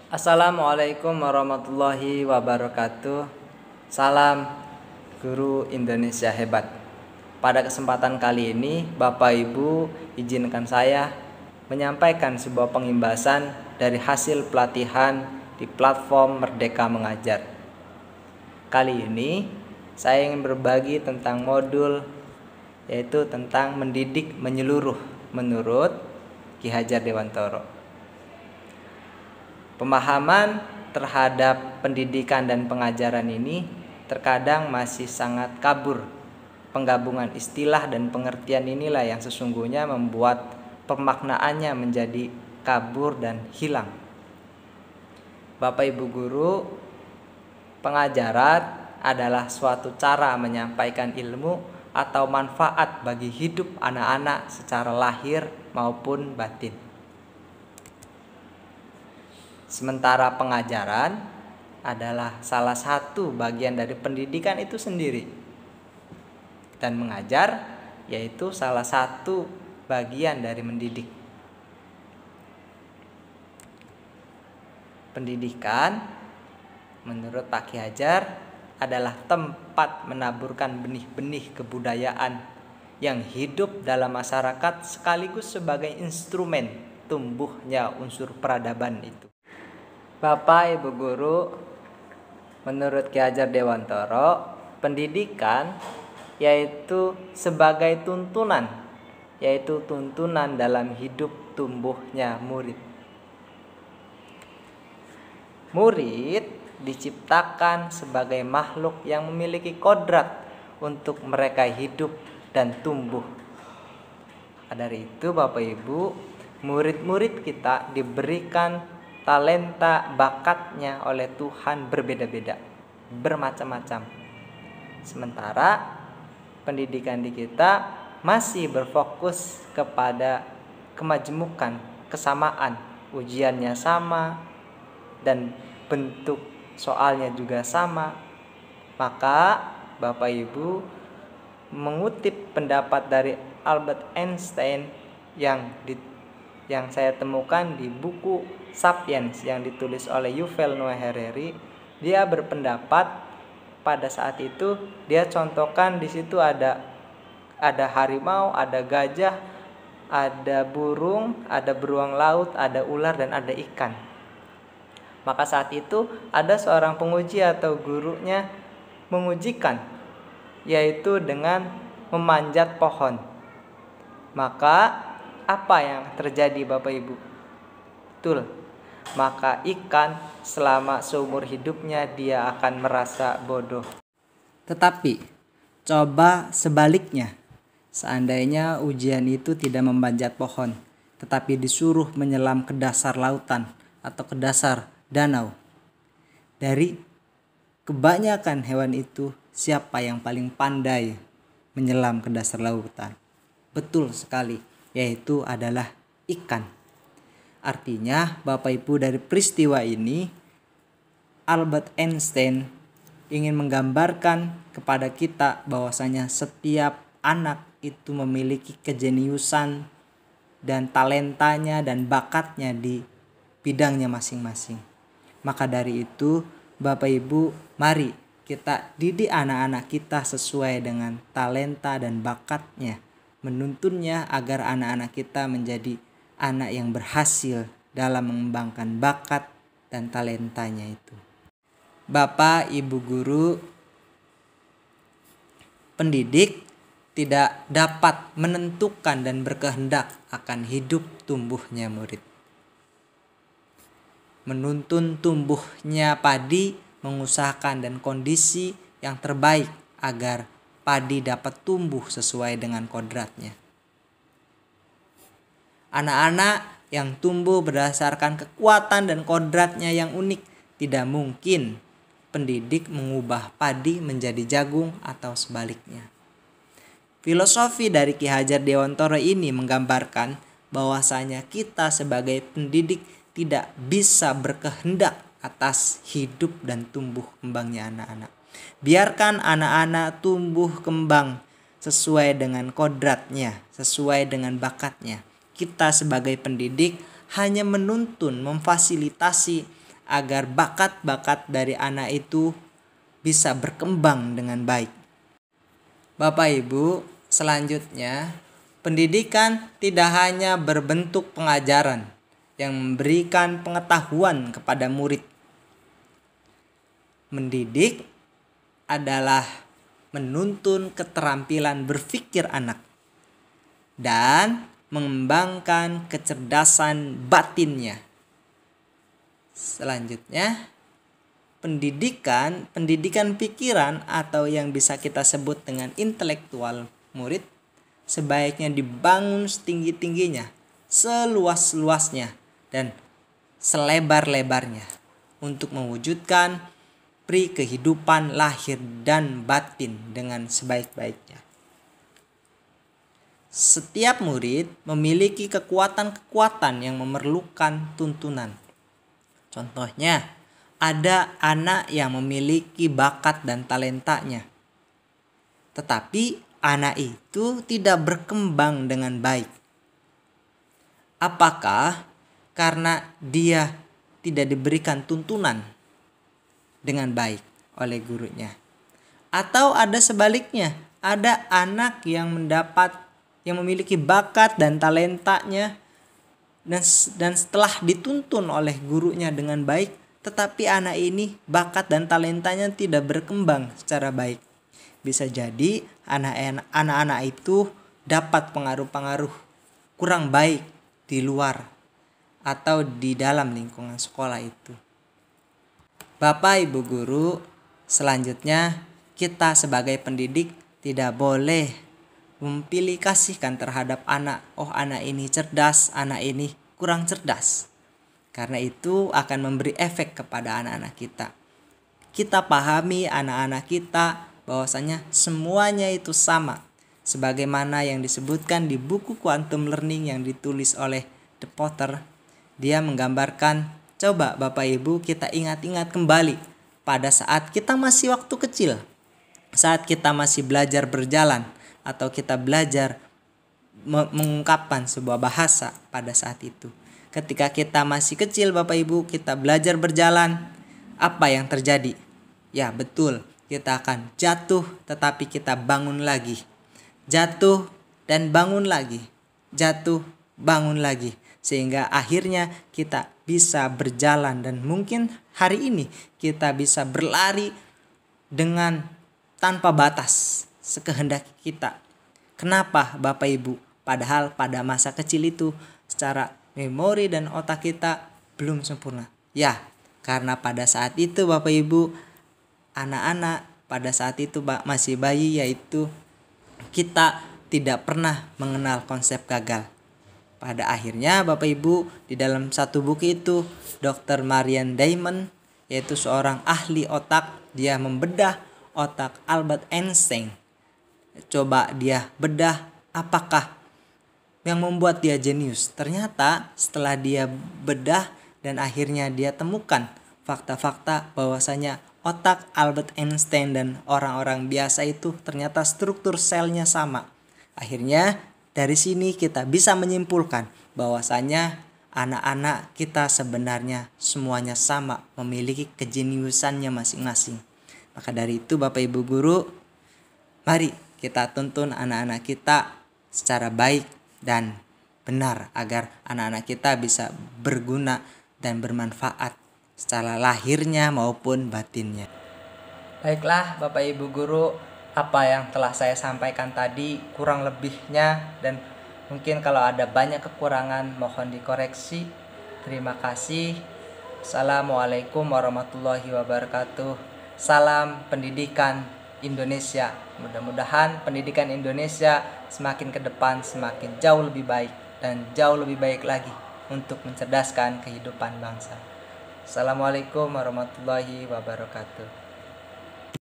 Assalamualaikum warahmatullahi wabarakatuh. Salam Guru Indonesia hebat. Pada kesempatan kali ini, Bapak Ibu, izinkan saya menyampaikan sebuah pengimbasan dari hasil pelatihan di platform Merdeka Mengajar. Kali ini, saya ingin berbagi tentang modul yaitu tentang mendidik menyeluruh menurut Ki Hajar Dewantoro. Pemahaman terhadap pendidikan dan pengajaran ini terkadang masih sangat kabur. Penggabungan istilah dan pengertian inilah yang sesungguhnya membuat pemaknaannya menjadi kabur dan hilang. Bapak Ibu guru, pengajaran adalah suatu cara menyampaikan ilmu atau manfaat bagi hidup anak-anak secara lahir maupun batin. Sementara pengajaran adalah salah satu bagian dari pendidikan itu sendiri. Dan mengajar yaitu salah satu bagian dari mendidik. Pendidikan menurut Pak Ki Hajar adalah tempat menaburkan benih-benih kebudayaan yang hidup dalam masyarakat sekaligus sebagai instrumen tumbuhnya unsur peradaban itu. Bapak Ibu guru, menurut Ki Hajar Dewantoro, pendidikan yaitu sebagai tuntunan, yaitu tuntunan dalam hidup tumbuhnya murid. Murid diciptakan sebagai makhluk yang memiliki kodrat untuk mereka hidup dan tumbuh. Dari itu Bapak Ibu, murid-murid kita diberikan talenta bakatnya oleh Tuhan berbeda-beda, bermacam-macam. Sementara pendidikan di kita masih berfokus kepada kemajemukan, kesamaan, ujiannya sama dan bentuk soalnya juga sama. Maka Bapak Ibu mengutip pendapat dari Albert Einstein yang saya temukan di buku Sapiens yang ditulis oleh Yuval Noah Harari. Dia berpendapat pada saat itu dia contohkan di situ ada harimau, ada gajah, ada burung, ada beruang laut, ada ular dan ada ikan. Maka saat itu ada seorang penguji atau gurunya mengujikan, yaitu dengan memanjat pohon. Maka apa yang terjadi Bapak Ibu? Betul. Maka ikan selama seumur hidupnya dia akan merasa bodoh. Tetapi coba sebaliknya. Seandainya ujian itu tidak memanjat pohon, tetapi disuruh menyelam ke dasar lautan atau ke dasar danau. Dari kebanyakan hewan itu, siapa yang paling pandai menyelam ke dasar lautan? Betul sekali, yaitu adalah ikan. Artinya Bapak Ibu, dari peristiwa ini Albert Einstein ingin menggambarkan kepada kita bahwasanya setiap anak itu memiliki kejeniusan dan talentanya dan bakatnya di bidangnya masing-masing. Maka dari itu Bapak Ibu, mari kita didik anak-anak kita sesuai dengan talenta dan bakatnya, menuntunnya agar anak-anak kita menjadi anak yang berhasil dalam mengembangkan bakat dan talentanya itu. Bapak Ibu guru, pendidik tidak dapat menentukan dan berkehendak akan hidup tumbuhnya murid. Menuntun tumbuhnya padi, mengusahakan dan kondisi yang terbaik agar padi dapat tumbuh sesuai dengan kodratnya. Anak-anak yang tumbuh berdasarkan kekuatan dan kodratnya yang unik, tidak mungkin pendidik mengubah padi menjadi jagung atau sebaliknya. Filosofi dari Ki Hajar Dewantoro ini menggambarkan bahwasanya kita sebagai pendidik tidak bisa berkehendak atas hidup dan tumbuh kembangnya anak-anak. Biarkan anak-anak tumbuh kembang sesuai dengan kodratnya, sesuai dengan bakatnya. Kita sebagai pendidik hanya menuntun, memfasilitasi agar bakat-bakat dari anak itu bisa berkembang dengan baik. Bapak Ibu, selanjutnya pendidikan tidak hanya berbentuk pengajaran yang memberikan pengetahuan kepada murid. Mendidik adalah menuntun keterampilan berpikir anak dan mengembangkan kecerdasan batinnya. Selanjutnya, pendidikan pikiran atau yang bisa kita sebut dengan intelektual murid sebaiknya dibangun setinggi-tingginya, seluas-luasnya, dan selebar-lebarnya untuk mewujudkan pri kehidupan lahir dan batin dengan sebaik-baiknya. Setiap murid memiliki kekuatan-kekuatan yang memerlukan tuntunan. Contohnya, ada anak yang memiliki bakat dan talentanya, tetapi anak itu tidak berkembang dengan baik. Apakah karena dia tidak diberikan tuntunan dengan baik oleh gurunya? Atau ada sebaliknya, ada anak yang memiliki bakat dan talentanya dan setelah dituntun oleh gurunya dengan baik, tetapi anak ini bakat dan talentanya tidak berkembang secara baik. Bisa jadi anak-anak itu dapat pengaruh-pengaruh kurang baik di luar atau di dalam lingkungan sekolah itu. Bapak Ibu guru, selanjutnya kita sebagai pendidik tidak boleh memilih kasihkan terhadap anak. Oh, anak ini cerdas, anak ini kurang cerdas. Karena itu akan memberi efek kepada anak-anak kita. Kita pahami anak-anak kita bahwasanya semuanya itu sama. Sebagaimana yang disebutkan di buku Quantum Learning yang ditulis oleh De Potter. Dia menggambarkan, coba Bapak Ibu kita ingat-ingat kembali pada saat kita masih waktu kecil. Saat kita masih belajar berjalan atau kita belajar mengungkapkan sebuah bahasa pada saat itu. Ketika kita masih kecil Bapak Ibu, kita belajar berjalan, apa yang terjadi? Ya betul, kita akan jatuh tetapi kita bangun lagi. Jatuh dan bangun lagi. Jatuh, bangun lagi. Sehingga akhirnya kita bisa berjalan dan mungkin hari ini kita bisa berlari dengan tanpa batas sekehendak kita. Kenapa Bapak Ibu? Padahal pada masa kecil itu secara memori dan otak kita belum sempurna. Ya, karena pada saat itu Bapak Ibu, anak-anak pada saat itu masih bayi, yaitu kita tidak pernah mengenal konsep gagal. Pada akhirnya Bapak Ibu, di dalam satu buku itu Dr. Marian Diamond, yaitu seorang ahli otak, dia membedah otak Albert Einstein. Coba dia bedah apakah yang membuat dia jenius. Ternyata setelah dia bedah dan akhirnya dia temukan fakta-fakta bahwasanya otak Albert Einstein dan orang-orang biasa itu ternyata struktur selnya sama. Akhirnya dari sini kita bisa menyimpulkan bahwasanya anak-anak kita sebenarnya semuanya sama, memiliki kejeniusannya masing-masing. Maka dari itu Bapak Ibu guru, mari kita tuntun anak-anak kita secara baik dan benar agar anak-anak kita bisa berguna dan bermanfaat secara lahirnya maupun batinnya. Baiklah Bapak Ibu guru, apa yang telah saya sampaikan tadi kurang lebihnya, dan mungkin kalau ada banyak kekurangan mohon dikoreksi. Terima kasih. Assalamualaikum warahmatullahi wabarakatuh. Salam pendidikan Indonesia. Mudah-mudahan pendidikan Indonesia semakin ke depan semakin jauh lebih baik dan jauh lebih baik lagi untuk mencerdaskan kehidupan bangsa. Assalamualaikum warahmatullahi wabarakatuh.